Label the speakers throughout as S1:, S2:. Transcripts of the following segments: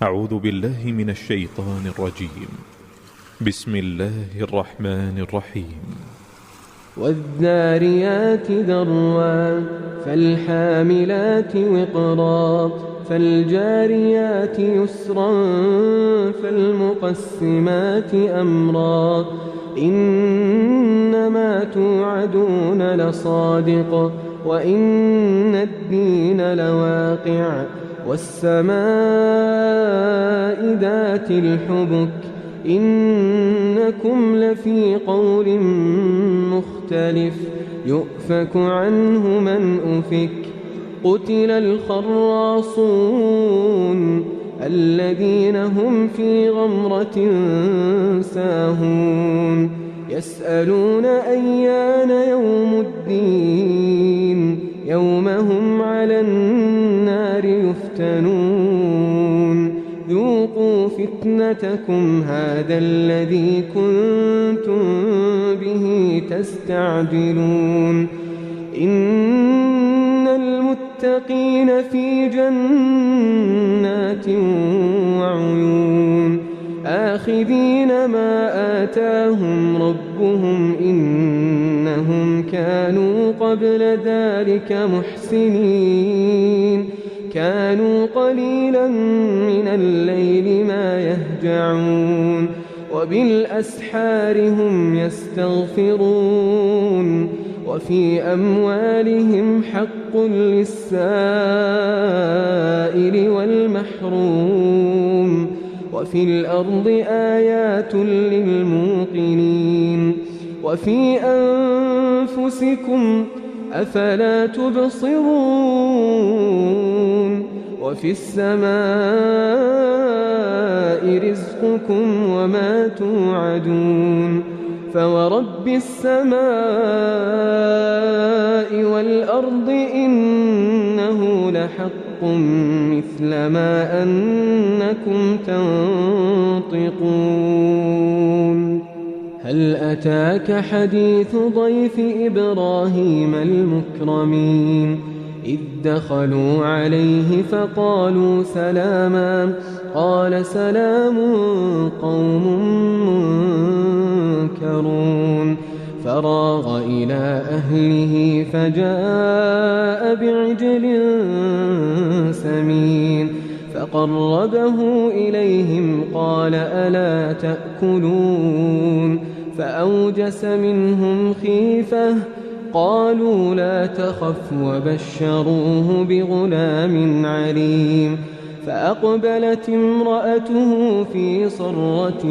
S1: أعوذ بالله من الشيطان الرجيم. بسم الله الرحمن الرحيم.
S2: والذاريات ذروا فالحاملات وقرا فالجاريات يسرا فالمقسمات أمرا إنما توعدون لصادق وإن الدين لواقع والسماء ذات الحبك إنكم لفي قول مختلف يؤفك عنه من أفك قتل الخراصون الذين هم في غمرة ساهون يسألون أيان يوم الدين يوم هم على النار يفتنون ذوقوا فتنتكم هذا الذي كنتم به تستعجلون إن المتقين في جنات وعيون آخذين ما آتاهم ربهم إنهم كانوا قبل ذلك محسنين كانوا قليلا من الليل ما يهجعون وبالأسحار هم يستغفرون وفي أموالهم حق للسائل والمحروم وفي الأرض آيات للموقنين وفي أنفسكم أفلا تبصرون وفي السماء رزقكم وما توعدون فورب السماء والأرض إنه لحق مثل ما أنكم تنطقون هل أتاك حديث ضيف إبراهيم المكرمين إذ دخلوا عليه فقالوا سلاما قال سلام قوم منكرون فراغ إلى أهله فجاء بعجل سمين فقربه إليهم قال ألا تأكلون فأوجس منهم خيفة قالوا لا تخف وبشروه بغلام عليم فأقبلت امرأته في صرة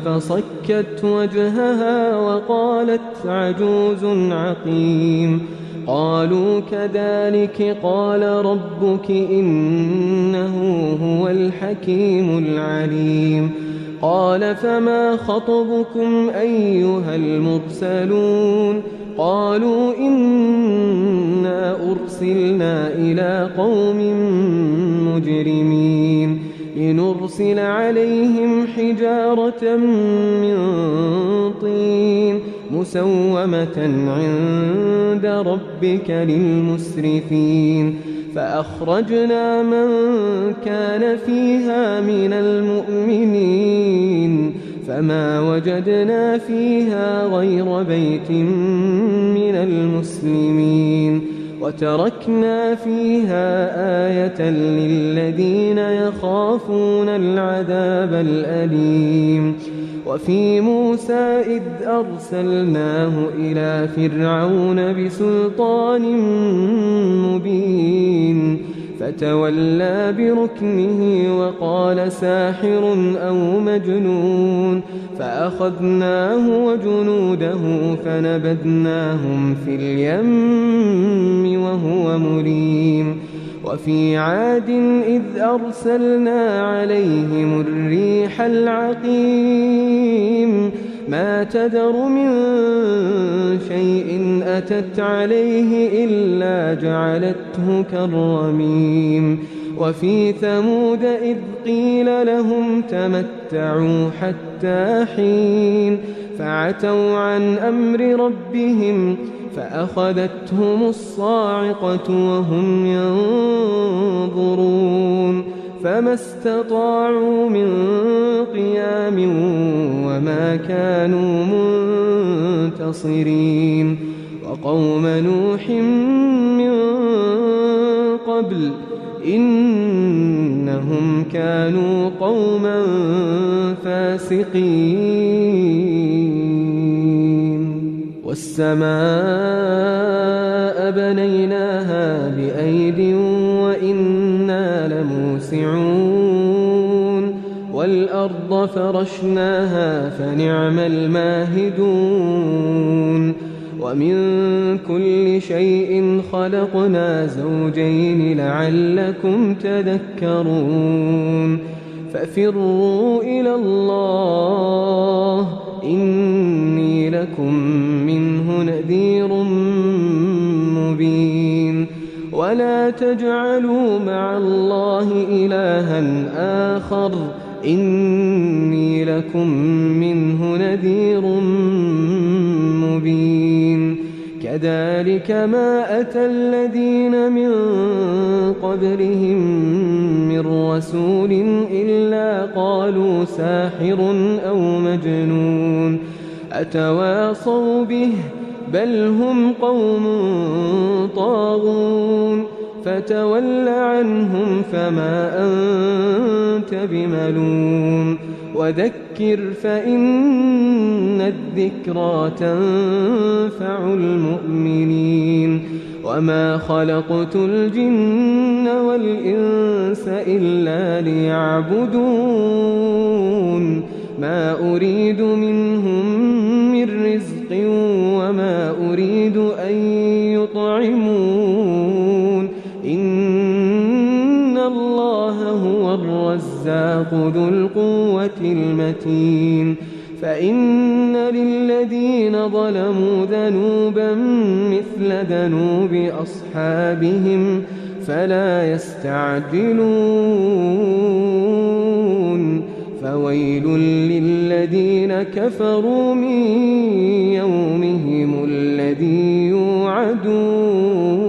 S2: فصكت وجهها وقالت عجوز عقيم قالوا كذلك قال ربك إنه هو الحكيم العليم قال فما خطبكم أيها المرسلون قالوا إنا أرسلنا إلى قوم مجرمين لنرسل عليهم حجارة من طين مسومة عند ربك للمسرفين فأخرجنا من كان فيها من المؤمنين فما وجدنا فيها غير بيت من المسلمين وتركنا فيها آية للذين يخافون العذاب الأليم وفي موسى إذ أرسلناه إلى فرعون بسلطان مبين فتولى بركنه وقال ساحر أو مجنون فأخذناه وجنوده فنبذناهم في اليم وهو مليم وفي عاد إذ أرسلنا عليهم الريح العقيم ما تذر من شيء أتت عليه إلا جعلته كالرميم وفي ثمود إذ قيل لهم تمتعوا حتى حين فعتوا عن أمر ربهم فأخذتهم الصاعقة وهم ينظرون فما استطاعوا من قيام وما كانوا منتصرين وقوم نوح من قبل إنهم كانوا قوما فاسقين والسماء بنيناها بأيد وإنا لموسعون والأرض فرشناها فنعم الماهدون ومن كل شيء خلقنا زوجين لعلكم تذكرون ففروا إلى الله إني لكم منه نذير مبين ولا تجعلوا مع الله إلها آخر إني لكم منه نذير مبين كذلك ما أتى الذين من قبلهم من رسول إلا قالوا ساحر أو مجنون أتواصوا به بل هم قوم طاغون فتول عنهم فما أنت بملوم وذكر فإن الذكرى تنفع المؤمنين وما خلقت الجن والإنس إلا ليعبدون ما أريد منهم من رزق وما أريد أن يطعمون إن الله هو الرزاق ذو القوة المتين فإن للذين ظلموا ذنوبا مثل ذنوب أصحابهم فلا يستعجلون فويل للذين كفروا من يومهم الذي يوعدون